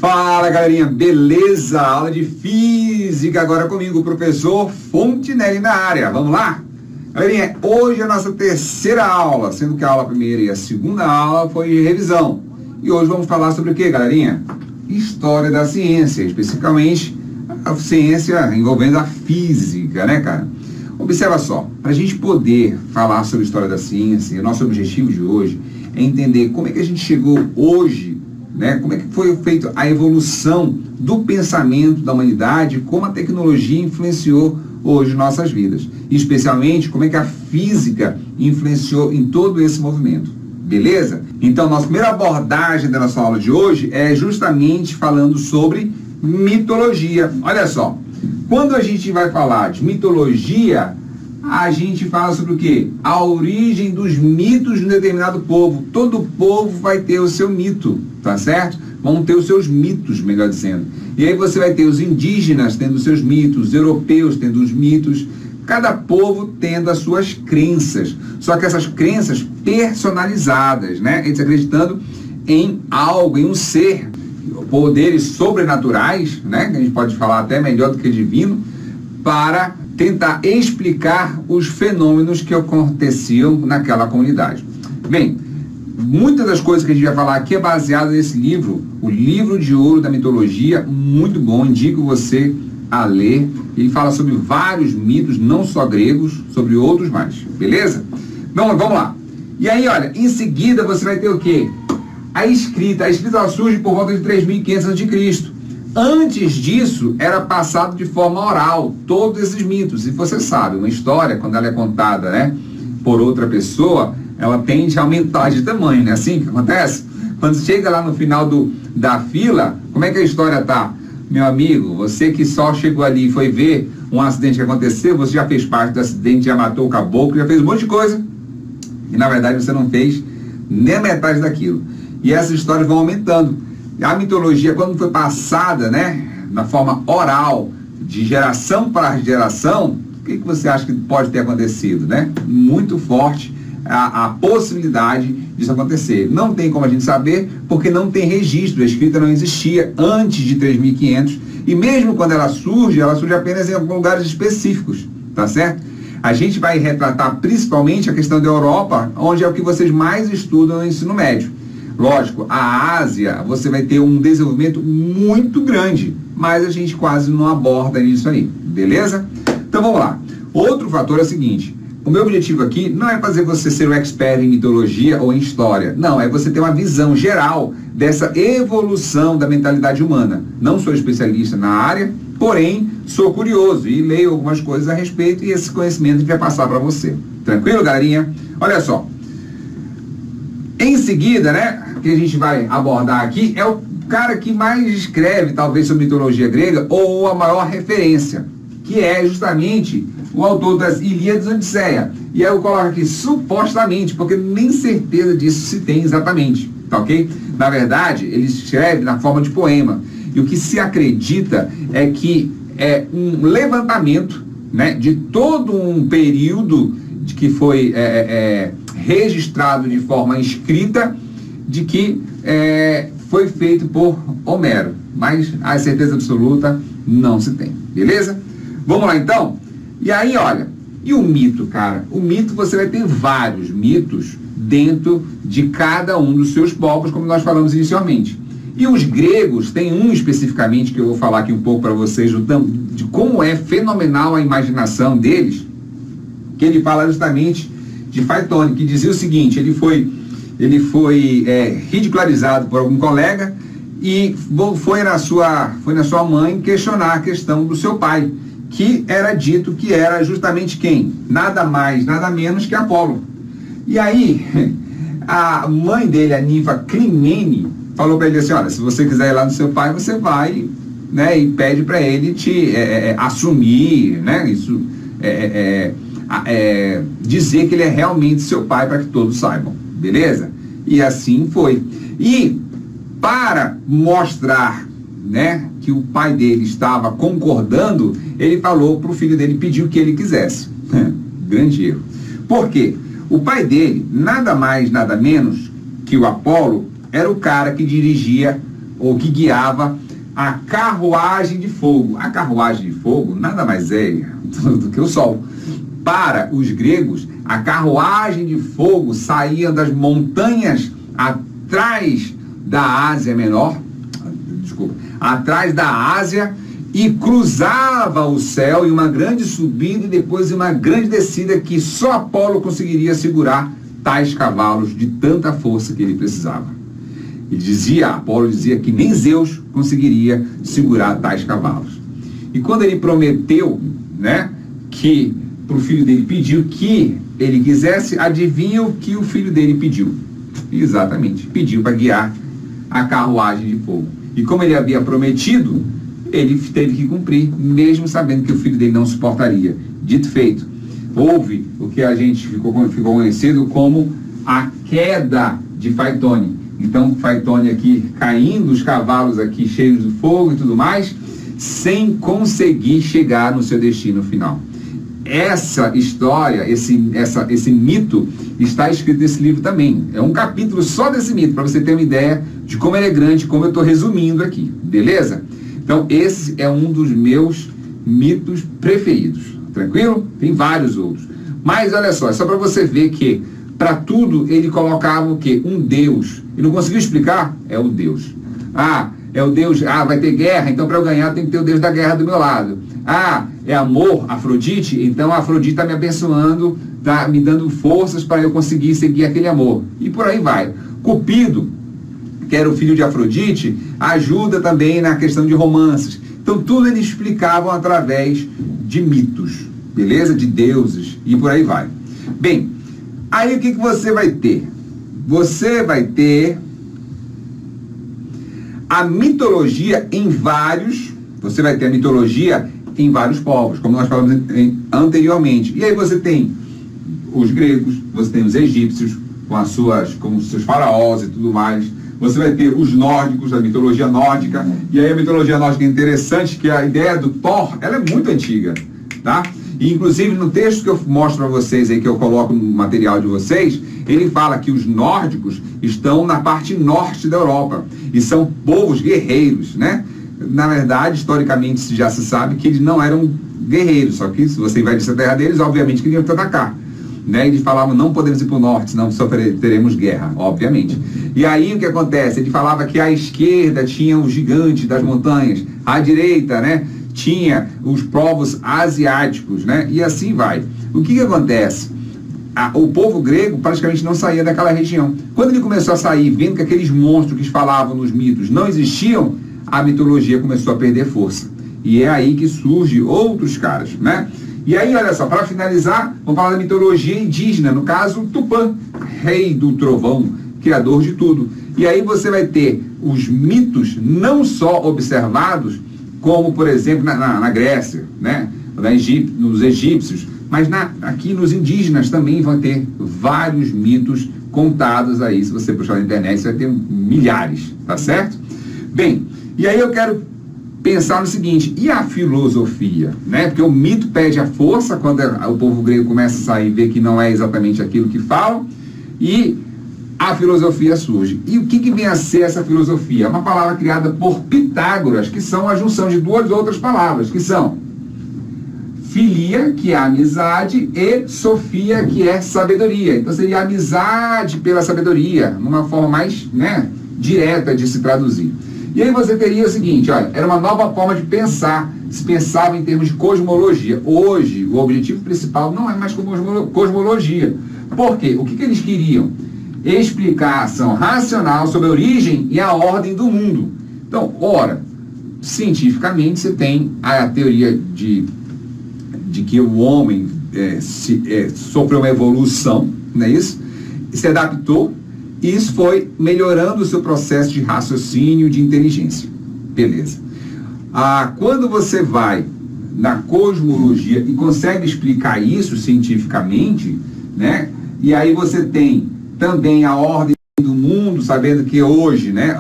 Fala, galerinha, beleza? Aula de física agora comigo, o professor Fontinelli na área. Vamos lá? Galerinha, hoje é a nossa terceira aula, sendo que a aula primeira e a segunda aula foi de revisão. E hoje vamos falar sobre o que, galerinha? História da ciência, especificamente a ciência envolvendo a física, né, cara? Observa só, para a gente poder falar sobre a história da ciência, o nosso objetivo de hoje é entender como é que a gente chegou hoje, né? Como é que foi feita a evolução do pensamento da humanidade, como a tecnologia influenciou hoje nossas vidas. E especialmente, como é que a física influenciou em todo esse movimento. Beleza? Então, nossa primeira abordagem da nossa aula de hoje é justamente falando sobre mitologia. Olha só, quando a gente vai falar de mitologia, a gente fala sobre o quê? A origem dos mitos de um determinado povo. Todo povo vai ter o seu mito, tá certo? Vão ter os seus mitos, melhor dizendo. E aí você vai ter os indígenas tendo os seus mitos, os europeus tendo os mitos, cada povo tendo as suas crenças. Só que essas crenças personalizadas, né? Eles acreditando em algo, em um ser, poderes sobrenaturais, né? Que a gente pode falar até melhor do que divino, para tentar explicar os fenômenos que aconteciam naquela comunidade. Bem, muitas das coisas que a gente vai falar aqui é baseada nesse livro, o Livro de Ouro da Mitologia, muito bom, indico você a ler. Ele fala sobre vários mitos, não só gregos, sobre outros mais, beleza? Então, vamos lá. E aí, olha, em seguida você vai ter o quê? A escrita ela surge por volta de 3.500 a.C. Antes disso, era passado de forma oral, todos esses mitos. E você sabe, uma história, quando ela é contada, né, por outra pessoa, ela tende a aumentar de tamanho, não é assim que acontece? Quando chega lá no final da fila, como é que a história tá? Meu amigo, você que só chegou ali e foi ver um acidente que aconteceu, você já fez parte do acidente, já matou o caboclo, já fez um monte de coisa. E na verdade você não fez nem a metade daquilo. E essas histórias vão aumentando. A mitologia, quando foi passada, né, na forma oral, de geração para geração, o que você acha que pode ter acontecido, né? Muito forte a possibilidade disso acontecer. Não tem como a gente saber, porque não tem registro, a escrita não existia antes de 3.500, e mesmo quando ela surge apenas em alguns lugares específicos, tá certo? A gente vai retratar principalmente a questão da Europa, onde é o que vocês mais estudam no ensino médio. Lógico, a Ásia, você vai ter um desenvolvimento muito grande, mas a gente quase não aborda isso aí, beleza? Então vamos lá. Outro fator é o seguinte, o meu objetivo aqui não é fazer você ser um expert em mitologia ou em história, não, é você ter uma visão geral dessa evolução da mentalidade humana. Não sou especialista na área, porém sou curioso e leio algumas coisas a respeito e esse conhecimento a gente vai passar para você. Tranquilo, galerinha? Olha só. Em seguida, né, que a gente vai abordar aqui, é o cara que mais escreve, talvez, sobre mitologia grega, ou a maior referência, que é justamente o autor das Ilíadas e Odisseia. E aí eu coloco aqui supostamente, porque nem certeza disso se tem exatamente, tá ok? Na verdade, ele escreve na forma de poema. E o que se acredita é que é um levantamento, né, de todo um período de que foi registrado de forma escrita, de que foi feito por Homero, mas a certeza absoluta não se tem, beleza? Vamos lá então? E aí, olha, e o mito, cara? O mito, você vai ter vários mitos dentro de cada um dos seus povos, como nós falamos inicialmente. E os gregos, tem um especificamente que eu vou falar aqui um pouco para vocês, de como é fenomenal a imaginação deles, que ele fala justamente de Faetônico, que dizia o seguinte, ele foi ridicularizado por algum colega e foi na sua mãe questionar a questão do seu pai, que era dito que era justamente quem? Nada mais, nada menos que Apolo. E aí, a mãe dele, a ninfa Climene, falou para ele assim, olha, se você quiser ir lá no seu pai, você vai, né, e pede para ele te assumir, né, isso, dizer que ele é realmente seu pai, para que todos saibam, beleza? E assim foi. E para mostrar, né, que o pai dele estava concordando, ele falou para o filho dele, pediu que ele quisesse. Grande erro. Por quê? O pai dele, nada mais, nada menos que o Apolo, era o cara que dirigia ou que guiava a carruagem de fogo. A carruagem de fogo nada mais é do que o Sol. Para os gregos, a carruagem de fogo saía das montanhas atrás da Ásia Menor, atrás da Ásia, e cruzava o céu em uma grande subida e depois em uma grande descida que só Apolo conseguiria segurar tais cavalos de tanta força que ele precisava. Apolo dizia que nem Zeus conseguiria segurar tais cavalos. E quando ele prometeu, né, que para o filho dele pediu que ele quisesse, adivinha o que o filho dele pediu? Exatamente, pediu para guiar a carruagem de fogo. E como ele havia prometido, ele teve que cumprir, mesmo sabendo que o filho dele não suportaria. Dito feito, houve o que a gente ficou conhecido como a queda de Faetone. Então, Faetone aqui caindo, os cavalos aqui cheios de fogo e tudo mais, sem conseguir chegar no seu destino final. Essa história, esse mito está escrito nesse livro também. É um capítulo só desse mito, para você ter uma ideia de como ele é grande, como eu estou resumindo aqui, beleza? Então, esse é um dos meus mitos preferidos, tranquilo? Tem vários outros. Mas, olha só, é só para você ver que, para tudo, ele colocava o quê? Um Deus. E não conseguiu explicar? É o Deus. É o Deus, vai ter guerra, então para eu ganhar tem que ter o Deus da guerra do meu lado. É amor, Afrodite, então a Afrodite está me abençoando, está me dando forças para eu conseguir seguir aquele amor. E por aí vai. Cupido, que era o filho de Afrodite, ajuda também na questão de romances. Então tudo eles explicavam através de mitos, beleza? De deuses, e por aí vai. Bem, aí o que você vai ter? Você vai ter a mitologia em vários, você vai ter a mitologia em vários povos, como nós falamos anteriormente. E aí você tem os gregos, você tem os egípcios, com os seus faraós e tudo mais. Você vai ter os nórdicos, a mitologia nórdica. E aí a mitologia nórdica é interessante, que a ideia do Thor, ela é muito antiga, tá? E inclusive no texto que eu mostro para vocês aí, que eu coloco no material de vocês, ele fala que os nórdicos estão na parte norte da Europa e são povos guerreiros, né? Na verdade, historicamente já se sabe que eles não eram guerreiros, só que se você invadisse a terra deles, obviamente que iriam te atacar, né? Eles falavam, não podemos ir para o norte, senão teremos guerra, obviamente. E aí o que acontece? Ele falava que à esquerda tinha os gigantes das montanhas, à direita, né, tinha os povos asiáticos, né? E assim vai. O que acontece? O povo grego praticamente não saía daquela região. Quando ele começou a sair, vendo que aqueles monstros que falavam nos mitos não existiam, a mitologia começou a perder força. E é aí que surgem outros caras, né? E aí, olha só, para finalizar, vamos falar da mitologia indígena, no caso, Tupã, rei do trovão, criador de tudo. E aí você vai ter os mitos não só observados, como, por exemplo, na Grécia, né? Nos egípcios, mas aqui nos indígenas também vão ter vários mitos contados aí. Se você puxar na internet, você vai ter milhares, tá certo? Bem, e aí eu quero pensar no seguinte, e a filosofia, né? Porque o mito perde a força quando o povo grego começa a sair e ver que não é exatamente aquilo que falam, e a filosofia surge. E o que vem a ser essa filosofia? Uma palavra criada por Pitágoras, que são a junção de duas outras palavras, que são filia, que é amizade, e sofia, que é sabedoria. Então seria amizade pela sabedoria, numa forma mais, né, direta de se traduzir. E aí você teria o seguinte, olha, era uma nova forma de pensar, se pensava em termos de cosmologia. Hoje, o objetivo principal não é mais cosmologia. Por quê? O que eles queriam? Explicação racional sobre a origem e a ordem do mundo. Então, ora, cientificamente você tem a teoria de que o homem sofreu uma evolução, não é isso? E se adaptou. E isso foi melhorando o seu processo de raciocínio, de inteligência. Beleza. Quando você vai na cosmologia e consegue explicar isso cientificamente, né? E aí você tem também a ordem do mundo, sabendo que hoje, né?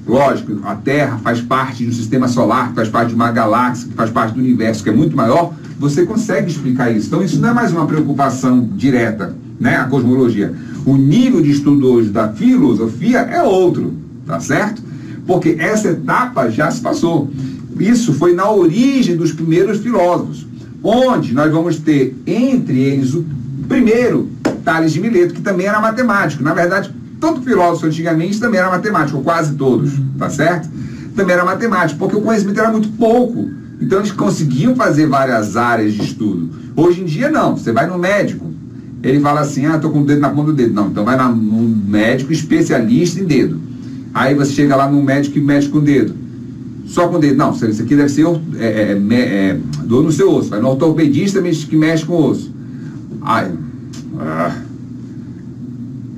Lógico, a Terra faz parte de um sistema solar, faz parte de uma galáxia, que faz parte do universo, que é muito maior, você consegue explicar isso. Então isso não é mais uma preocupação direta, né? A cosmologia. O nível de estudo hoje da filosofia é outro, tá certo? porque essa etapa já se passou. Isso foi na origem dos primeiros filósofos, onde nós vamos ter entre eles o primeiro, Tales de Mileto, que também era matemático. Na verdade, todo filósofo antigamente também era matemático, ou quase todos, tá certo? Também era matemático, porque o conhecimento era muito pouco. Então eles conseguiam fazer várias áreas de estudo. Hoje em dia não, você vai no médico, ele fala assim, estou com o dedo na ponta do dedo. Não, então vai no médico especialista em dedo. Aí você chega lá no médico que mexe com o dedo. Só com o dedo. Não, isso aqui deve ser dor no seu osso. Vai no ortopedista que mexe com o osso.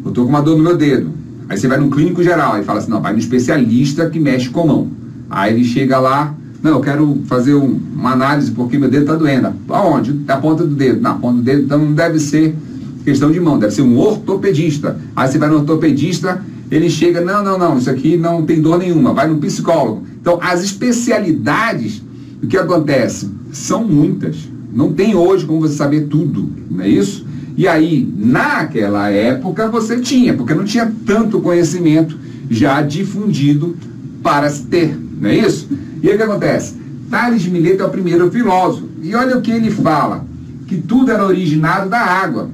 Eu estou com uma dor no meu dedo. Aí você vai no clínico geral, aí fala assim, não, vai no especialista que mexe com a mão. Aí ele chega lá, não, eu quero fazer uma análise porque meu dedo está doendo. Aonde? Na ponta do dedo. Na ponta do dedo, então não deve ser questão de mão, deve ser um ortopedista. Aí você vai no ortopedista, ele chega, não, isso aqui não tem dor nenhuma, vai no psicólogo. Então, as especialidades, o que acontece? São muitas. Não tem hoje como você saber tudo, não é isso? E aí, naquela época, você tinha, porque não tinha tanto conhecimento já difundido para se ter, não é isso? E aí o que acontece? Tales de Mileto é o primeiro filósofo. E olha o que ele fala, que tudo era originado da água.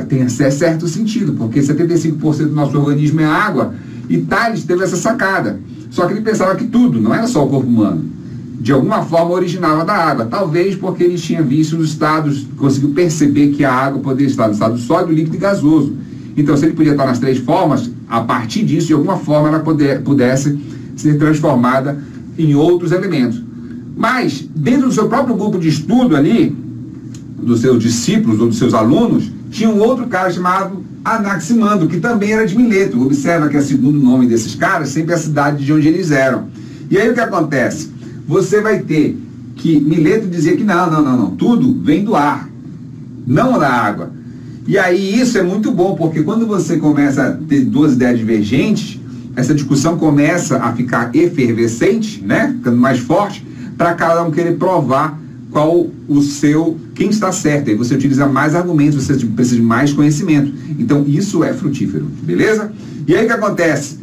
Tem certo sentido, porque 75% do nosso organismo é água, e Tales teve essa sacada. Só que ele pensava que tudo, não era só o corpo humano, de alguma forma originava da água. Talvez porque ele tinha visto os estados, conseguiu perceber que a água poderia estar no estado sólido, líquido e gasoso. Então, se ele podia estar nas três formas, a partir disso, de alguma forma, ela pudesse ser transformada em outros elementos. Mas, dentro do seu próprio grupo de estudo ali, dos seus discípulos ou dos seus alunos, tinha um outro cara chamado Anaximandro, que também era de Mileto. Observa que é o segundo nome desses caras, sempre a cidade de onde eles eram. E aí o que acontece? Você vai ter que Mileto dizia que não, tudo vem do ar, não da água. E aí isso é muito bom, porque quando você começa a ter duas ideias divergentes, essa discussão começa a ficar efervescente, né? Ficando mais forte, para cada um querer provar quem está certo. Aí você utiliza mais argumentos, você precisa de mais conhecimento. Então isso é frutífero, beleza? E aí o que acontece?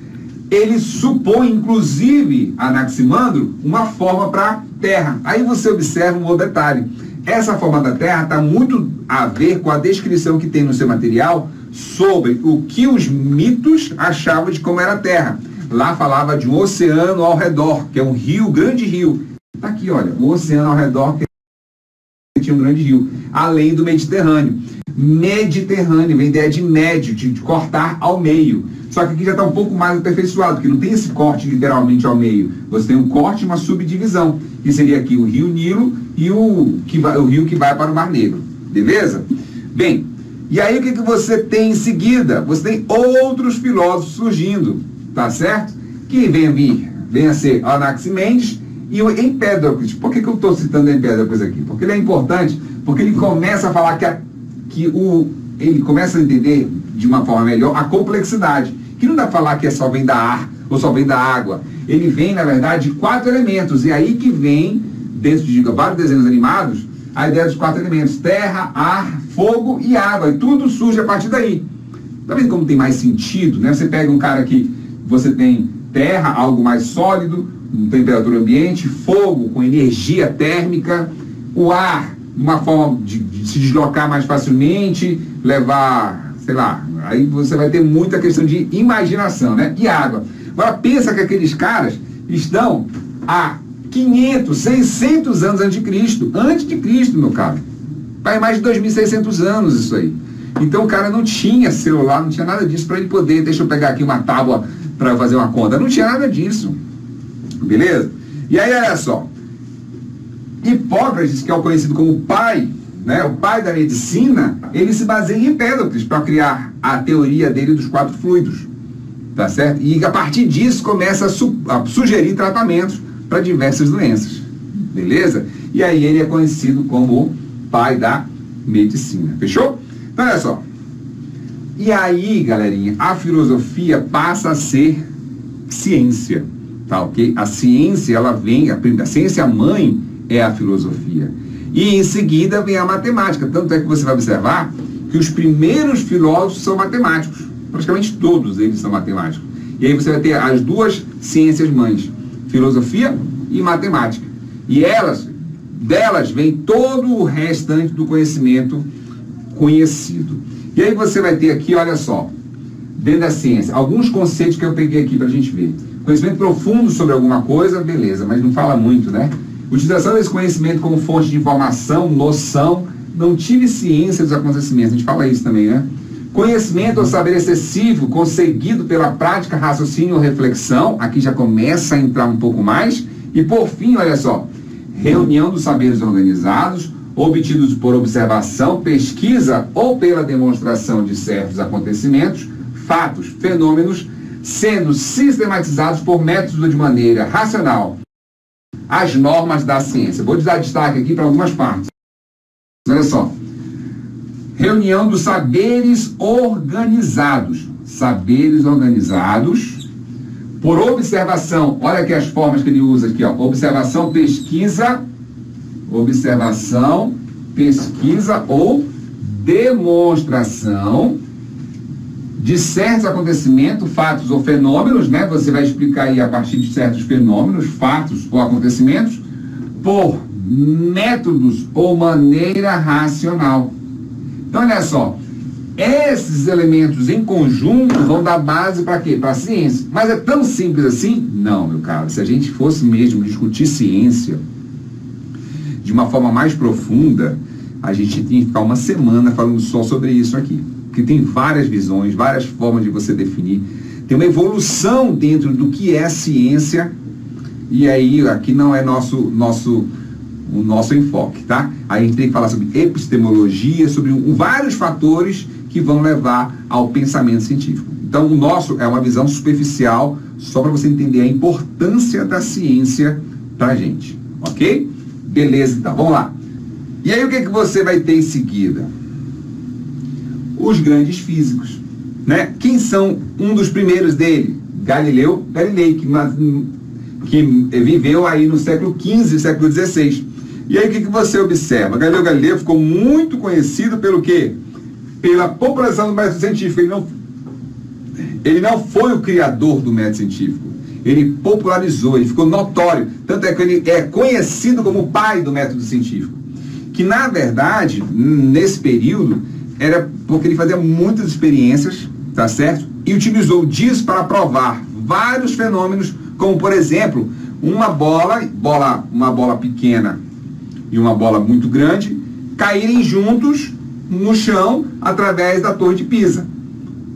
Ele supõe, inclusive, Anaximandro, uma forma para a Terra. Aí você observa um outro detalhe. Essa forma da Terra está muito a ver com a descrição que tem no seu material sobre o que os mitos achavam de como era a Terra. Lá falava de um oceano ao redor, que é um rio, grande rio. Está aqui, olha, o oceano ao redor, que tinha um grande rio, além do Mediterrâneo. Mediterrâneo, vem ideia de médio, de cortar ao meio. Só que aqui já está um pouco mais aperfeiçoado, porque não tem esse corte literalmente ao meio. Você tem um corte e uma subdivisão, que seria aqui o rio Nilo e o rio que vai para o Mar Negro. Beleza? Bem, e aí o que você tem em seguida? Você tem outros filósofos surgindo, tá certo? Que vem a ser Anaximenes e o Empédocles. Por que eu estou citando Empédocles aqui? Porque ele é importante, porque ele começa a falar ele começa a entender de uma forma melhor a complexidade, que não dá para falar que só vem da ar ou só vem da água. Ele vem, na verdade, de 4 elementos, e aí que vem, dentro de vários desenhos animados, a ideia dos 4 elementos: terra, ar, fogo e água, e tudo surge a partir daí. Tá vendo como tem mais sentido, né? Você pega um cara que você tem terra, algo mais sólido, temperatura ambiente, fogo com energia térmica, o ar, uma forma de se deslocar mais facilmente, levar, sei lá, aí você vai ter muita questão de imaginação, né? E água. Agora pensa que aqueles caras estão há 500, 600 anos antes de Cristo, meu caro. Faz mais de 2.600 anos isso aí. Então o cara não tinha celular, não tinha nada disso para ele poder, deixa eu pegar aqui uma tábua para fazer uma conta, não tinha nada disso. Beleza? E aí olha só, Hipócrates, que é o conhecido como o pai da medicina, ele se baseia em Empédocles para criar a teoria dele dos 4 fluidos, tá certo? E a partir disso começa a sugerir tratamentos para diversas doenças, beleza? E aí ele é conhecido como o pai da medicina, fechou? Então olha só, e aí galerinha, a filosofia passa a ser ciência, tá ok? A ciência, ela vem, a ciência mãe é a filosofia. E em seguida vem a matemática. Tanto é que você vai observar que os primeiros filósofos são matemáticos. Praticamente todos eles são matemáticos. E aí você vai ter as duas ciências mães, filosofia e matemática. E delas vem todo o restante do conhecimento conhecido. E aí você vai ter aqui, olha só, dentro da ciência, alguns conceitos que eu peguei aqui para a gente ver. Conhecimento profundo sobre alguma coisa, beleza, mas não fala muito, né? Utilização desse conhecimento como fonte de informação, noção, não tive ciência dos acontecimentos, a gente fala isso também, né? Conhecimento ou saber excessivo, conseguido pela prática, raciocínio ou reflexão, aqui já começa a entrar um pouco mais. E por fim, olha só, reunião dos saberes organizados, obtidos por observação, pesquisa ou pela demonstração de certos acontecimentos, fatos, fenômenos, sendo sistematizados por métodos de maneira racional, as normas da ciência. Vou dar destaque aqui para algumas partes. Olha só. Reunião dos saberes organizados. Saberes organizados por observação. Olha aqui as formas que ele usa aqui, ó. Observação, pesquisa ou demonstração de certos acontecimentos, fatos ou fenômenos, né? Você vai explicar aí a partir de certos fenômenos, fatos ou acontecimentos, por métodos ou maneira racional. Então, olha só, esses elementos em conjunto vão dar base para quê? Para a ciência. Mas é tão simples assim? Não, meu caro. Se a gente fosse mesmo discutir ciência de uma forma mais profunda, a gente tinha que ficar uma semana falando só sobre isso aqui. Porque tem várias visões, várias formas de você definir. Tem uma evolução dentro do que é ciência. E aí, aqui não é o nosso enfoque, tá? Aí a gente tem que falar sobre epistemologia, sobre vários fatores que vão levar ao pensamento científico. Então, o nosso é uma visão superficial, só para você entender a importância da ciência para a gente, ok? Beleza, então, vamos lá. E aí, o que você vai ter em seguida? Os grandes físicos, né? Quem são um dos primeiros dele? Galileu Galilei, que viveu aí no século XV, século XVI. E aí o que você observa? Galileu Galilei ficou muito conhecido pelo quê? Pela popularização do método científico. Ele não foi o criador do método científico. Ele popularizou, ele ficou notório. Tanto é que ele é conhecido como o pai do método científico. Que, na verdade, nesse período, era porque ele fazia muitas experiências, tá certo? E utilizou disso para provar vários fenômenos, como, por exemplo, uma bola pequena e uma bola muito grande caírem juntos no chão através da Torre de Pisa.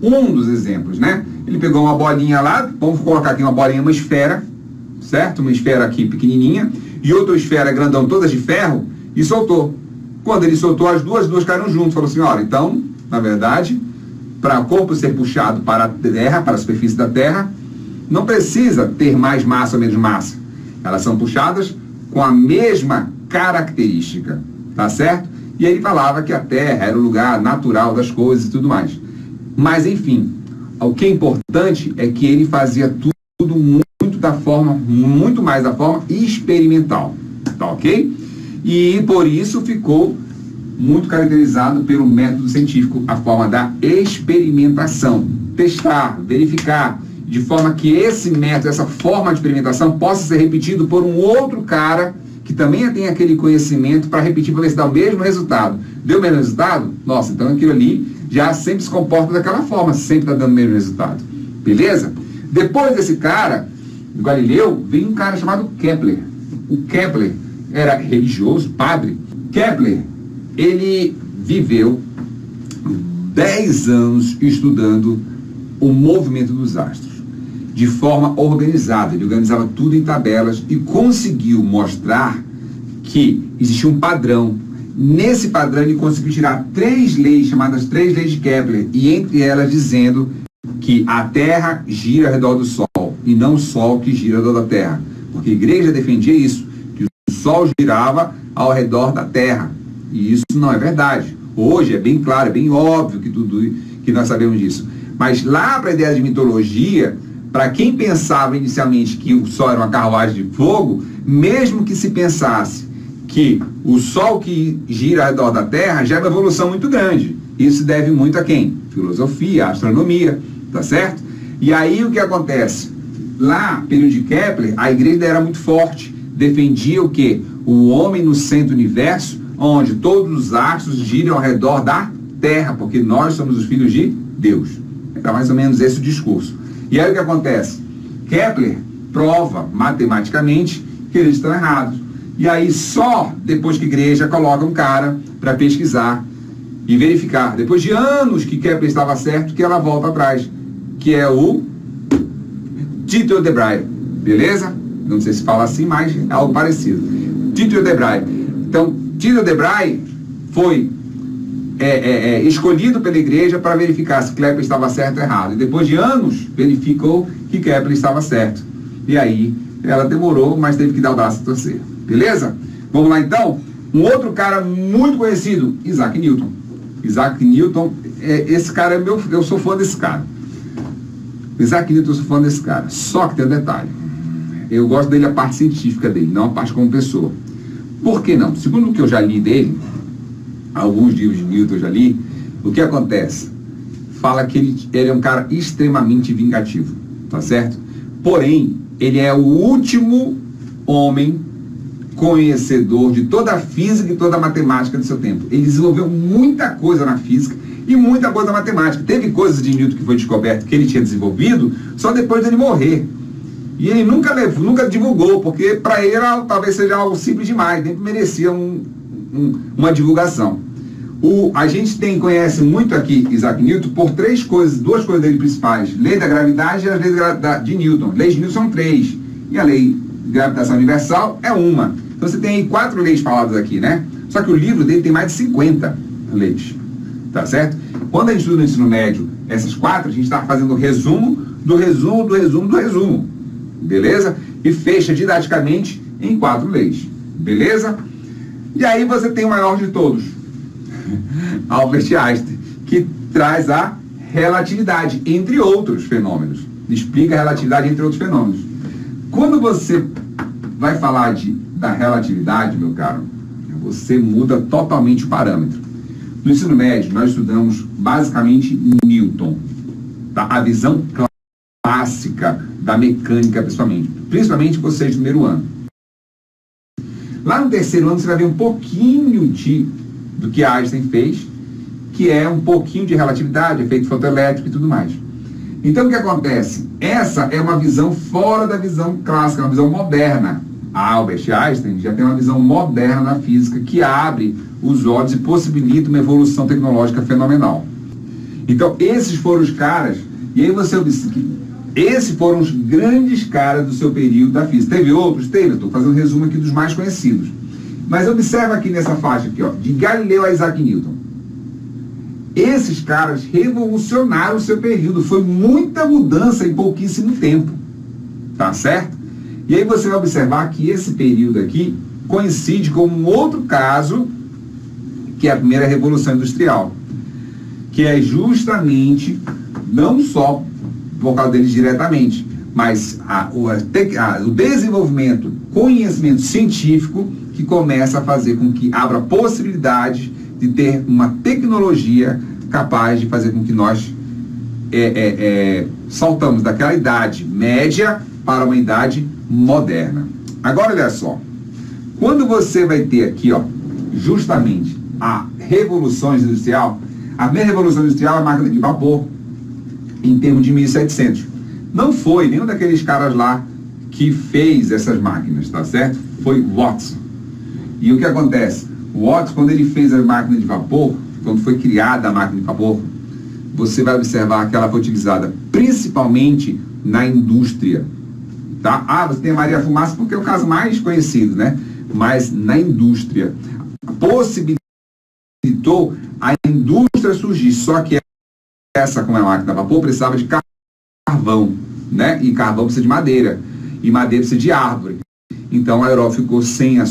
Um dos exemplos, né? Ele pegou uma bolinha lá, vamos colocar aqui uma bolinha, uma esfera, certo? Uma esfera aqui pequenininha e outra esfera grandão, todas de ferro, e soltou. Quando ele soltou as duas caíram juntos. Falou assim, olha, então, na verdade, para o corpo ser puxado para a terra, para a superfície da terra, não precisa ter mais massa ou menos massa. Elas são puxadas com a mesma característica, tá certo? E ele falava que a Terra era o lugar natural das coisas e tudo mais. Mas, enfim, o que é importante é que ele fazia tudo muito mais da forma experimental, tá ok? E por isso ficou muito caracterizado pelo método científico, a forma da experimentação. Testar, verificar, de forma que esse método, essa forma de experimentação possa ser repetido por um outro cara que também tem aquele conhecimento para repetir para ver se dá o mesmo resultado. Deu o mesmo resultado? Nossa, então aquilo ali já sempre se comporta daquela forma, sempre está dando o mesmo resultado. Beleza? Depois desse cara, do Galileu, veio um cara chamado Kepler. O Kepler era religioso, padre. Kepler, ele viveu 10 anos estudando o movimento dos astros de forma organizada. Ele organizava tudo em tabelas e conseguiu mostrar que existia um padrão. Nesse padrão ele conseguiu tirar 3 leis, chamadas 3 leis de Kepler, e entre elas dizendo que a Terra gira ao redor do Sol e não o Sol que gira ao redor da Terra, porque a igreja defendia isso, que o Sol girava ao redor da Terra, e isso não é verdade. Hoje é bem claro, é bem óbvio que nós sabemos disso, mas lá para a ideia de mitologia, para quem pensava inicialmente que o Sol era uma carruagem de fogo, mesmo que se pensasse que o Sol que gira ao redor da Terra já é uma evolução muito grande. Isso deve muito a quem? Filosofia, astronomia, tá certo? E aí o que acontece? Lá, período de Kepler, a igreja era muito forte, defendia o quê? O homem no centro do universo, onde todos os astros giram ao redor da Terra, porque nós somos os filhos de Deus. É mais ou menos esse o discurso. E aí o que acontece? Kepler prova matematicamente que eles estão errados. E aí só depois que a igreja coloca um cara para pesquisar e verificar, depois de anos que Kepler estava certo, que ela volta atrás, que é o Tycho Brahe, beleza? Não sei se fala assim, mas é algo parecido. Tycho Brahe. Então, Tycho Brahe foi escolhido pela igreja para verificar se Kepler estava certo ou errado. E depois de anos, verificou que Kepler estava certo. E aí, ela demorou, mas teve que dar o braço a torcer. Beleza? Vamos lá então? Um outro cara muito conhecido, Isaac Newton. Isaac Newton, esse cara é eu sou fã desse cara. Isaac Newton, eu sou fã desse cara. Só que tem um detalhe. Eu gosto dele a parte científica dele, não a parte como pessoa. Por que não? Segundo o que eu já li dele, alguns livros de Newton eu já li, o que acontece? Fala que ele é um cara extremamente vingativo, tá certo? Porém, ele é o último homem conhecedor de toda a física e toda a matemática do seu tempo. Ele desenvolveu muita coisa na física e muita coisa na matemática. Teve coisas de Newton que foi descoberto que ele tinha desenvolvido só depois dele morrer. E ele nunca divulgou, porque para ele talvez seja algo simples demais, nem merecia uma divulgação. A gente conhece muito aqui Isaac Newton por duas coisas dele principais: lei da gravidade e as leis de Newton. Leis de Newton são 3, e a lei de gravitação universal é uma. Então você tem aí 4 leis faladas aqui, né? Só que o livro dele tem mais de 50 leis, tá certo? Quando a gente estuda no ensino médio essas 4, a gente está fazendo o resumo do resumo do resumo do resumo, beleza? E fecha didaticamente em 4 leis, beleza? E aí você tem o maior de todos, Albert Einstein, que traz a relatividade, entre outros fenômenos. Explica a relatividade entre outros fenômenos. Quando você vai falar da relatividade, meu caro, você muda totalmente o parâmetro. No ensino médio, nós estudamos basicamente Newton, tá? A visão clássica da mecânica, principalmente vocês do primeiro ano. Lá no terceiro ano você vai ver um pouquinho do que Einstein fez, que é um pouquinho de relatividade, efeito fotoelétrico e tudo mais. Então o que acontece? Essa é uma visão fora da visão clássica, uma visão moderna. A Albert Einstein já tem uma visão moderna na física que abre os olhos e possibilita uma evolução tecnológica fenomenal. Então esses foram os caras, e aí você observa que esses foram os grandes caras do seu período da física. Teve outros? Teve, eu estou fazendo um resumo aqui dos mais conhecidos. Mas observa aqui nessa faixa aqui, ó, de Galileu a Isaac Newton. Esses caras revolucionaram o seu período. Foi muita mudança em pouquíssimo tempo. Tá certo? E aí você vai observar que esse período aqui coincide com um outro caso, que é a primeira Revolução Industrial. Que é justamente, não só por causa deles diretamente, mas o desenvolvimento, conhecimento científico que começa a fazer com que abra possibilidade de ter uma tecnologia capaz de fazer com que nós saltamos daquela idade média para uma idade moderna. Agora olha só, quando você vai ter aqui, ó, justamente a Revolução Industrial, a primeira Revolução Industrial é a máquina de vapor, em termos de 1700. Não foi nenhum daqueles caras lá que fez essas máquinas, tá certo? Foi Watson. E o que acontece? O Watson, quando ele fez a máquina de vapor, quando foi criada a máquina de vapor, você vai observar que ela foi utilizada principalmente na indústria, tá? Você tem a Maria Fumaça porque é o caso mais conhecido, né? Mas na indústria possibilitou a indústria surgir, só que essa, como é uma máquina a vapor, precisava de carvão, né? E carvão precisa de madeira, e madeira precisa de árvore. Então a Europa ficou sem a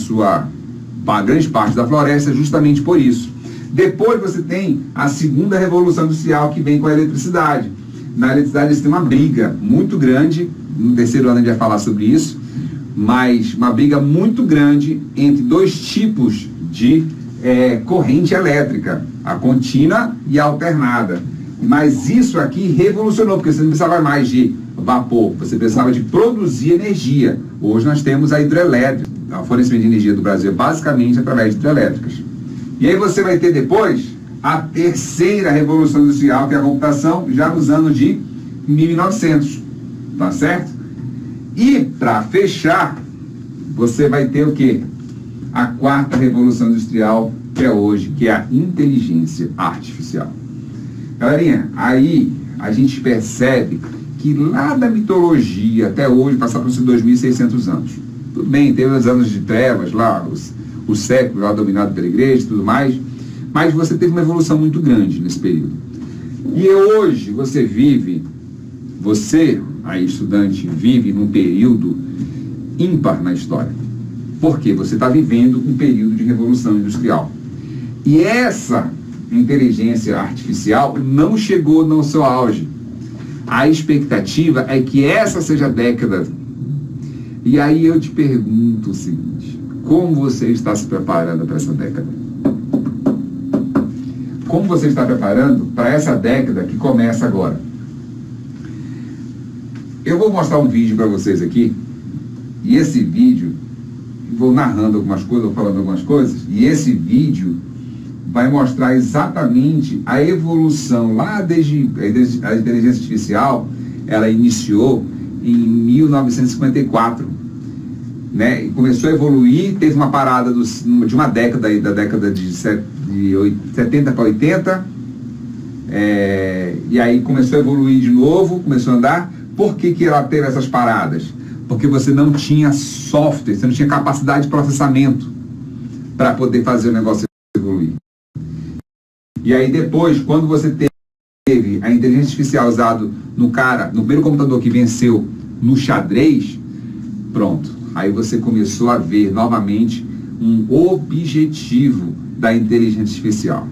grande parte da floresta justamente por isso. Depois você tem a segunda Revolução Industrial, que vem com a eletricidade. Na eletricidade você tem uma briga muito grande, no terceiro ano a gente vai falar sobre isso, mas uma briga muito grande entre dois tipos de corrente elétrica, a contínua e a alternada. Mas isso aqui revolucionou, porque você não precisava mais de vapor, você precisava de produzir energia. Hoje nós temos a hidrelétrica. O fornecimento de energia do Brasil é basicamente através de hidrelétricas. E aí você vai ter depois a terceira revolução industrial, que é a computação, já nos anos de 1900, tá certo? E para fechar, você vai ter o quê? A quarta revolução industrial, que é hoje, que é a inteligência artificial. Galerinha, aí a gente percebe que lá da mitologia até hoje passaram-se 2.600 anos. Tudo bem, teve os anos de trevas lá, o século lá dominado pela igreja e tudo mais, mas você teve uma evolução muito grande nesse período. E hoje você, aí estudante, vive num período ímpar na história. Por quê? Você está vivendo um período de revolução industrial. E essa inteligência artificial não chegou no seu auge. A expectativa é que essa seja a década. E aí eu te pergunto o seguinte: como você está se preparando para essa década? Como você está preparando para essa década que começa agora? Eu vou mostrar um vídeo para vocês aqui, e esse vídeo, vou narrando algumas coisas, vou falando algumas coisas, e esse vídeo vai mostrar exatamente a evolução lá desde a inteligência artificial. Ela iniciou em 1954, né? E começou a evoluir, teve uma parada de uma década aí, da década de 70 para 80, e aí começou a evoluir de novo, começou a andar. Por que ela teve essas paradas? Porque você não tinha software, você não tinha capacidade de processamento para poder fazer o negócio evoluir. E aí depois, quando você teve a inteligência artificial usada no primeiro computador que venceu no xadrez, pronto. Aí você começou a ver novamente um objetivo da inteligência artificial.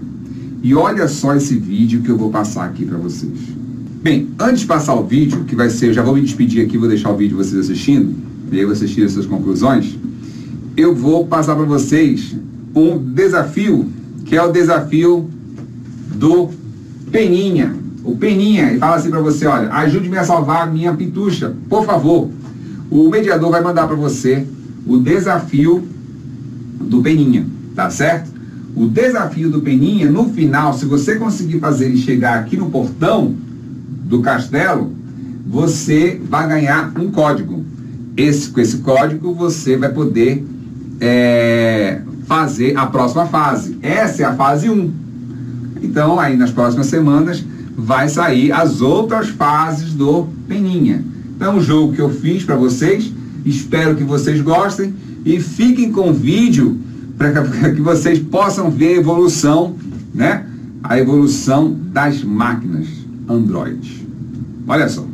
E olha só esse vídeo que eu vou passar aqui para vocês. Bem, antes de passar o vídeo, que vai ser, eu já vou me despedir aqui, vou deixar o vídeo vocês assistindo, e aí vocês tiram as suas conclusões. Eu vou passar para vocês um desafio, que é o desafio do Peninha. O Peninha, ele fala assim para você: olha, ajude-me a salvar a minha pitucha, por favor. O mediador vai mandar para você o desafio do Peninha, tá certo? O desafio do Peninha, no final, se você conseguir fazer ele chegar aqui no portão do castelo, você vai ganhar um código. Com esse código você vai poder fazer a próxima fase. Essa é a fase 1. Então, aí nas próximas semanas vai sair as outras fases do Peninha. Então, o jogo que eu fiz para vocês, espero que vocês gostem e fiquem com o vídeo para que vocês possam ver a evolução, né? A evolução das máquinas Android. Olha só.